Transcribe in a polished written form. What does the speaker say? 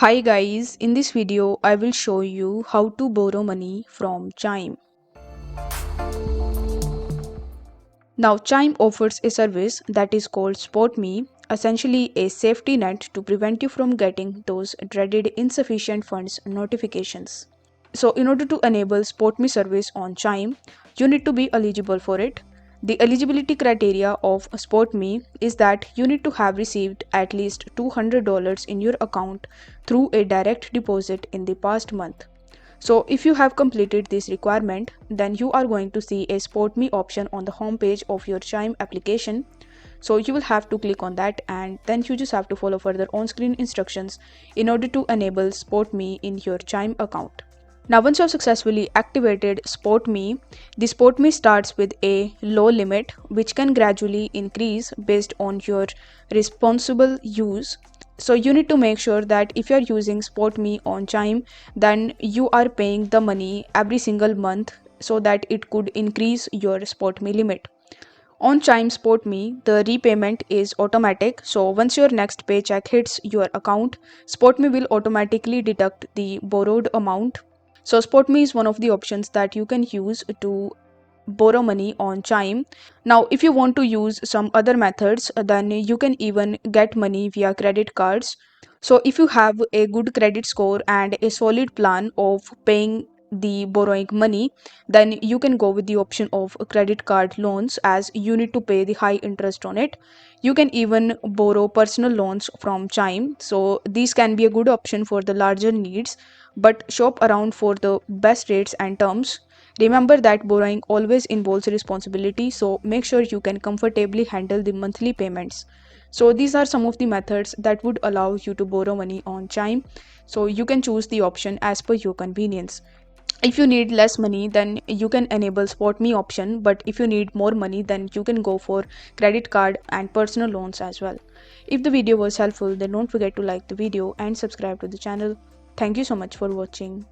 Hi guys, in this video I will show you how to borrow money from Chime. Now Chime offers a service that is called SpotMe, essentially a safety net to prevent you from getting those dreaded insufficient funds notifications. So in order to enable SpotMe service on Chime, you need to be eligible for it. The eligibility criteria of SpotMe is that you need to have received at least $200 in your account through a direct deposit in the past month. So if you have completed this requirement, then you are going to see a SpotMe option on the home page of your Chime application. So you will have to click on that, and then you just have to follow further on-screen instructions in order to enable SpotMe in your Chime account. Now once you have successfully activated SpotMe, the SpotMe starts with a low limit which can gradually increase based on your responsible use. So you need to make sure that if you are using SpotMe on Chime, then you are paying the money every single month so that it could increase your SpotMe limit. On Chime SpotMe, the repayment is automatic. So once your next paycheck hits your account, SpotMe will automatically deduct the borrowed amount. So SpotMe is one of the options that you can use to borrow money on Chime. Now if you want to use some other methods, then you can even get money via credit cards. So if you have a good credit score and a solid plan of paying the borrowing money, then you can go with the option of credit card loans, as you need to pay the high interest on it. You can even borrow personal loans from Chime, so these can be a good option for the larger needs, but shop around for the best rates and terms. Remember that borrowing always involves responsibility, so make sure you can comfortably handle the monthly payments. So these are some of the methods that would allow you to borrow money on Chime. So you can choose the option as per your convenience. If you need less money, then you can enable SpotMe option, but if you need more money, then you can go for credit card and personal loans as well. If the video was helpful, then don't forget to like the video and subscribe to the channel. Thank you so much for watching.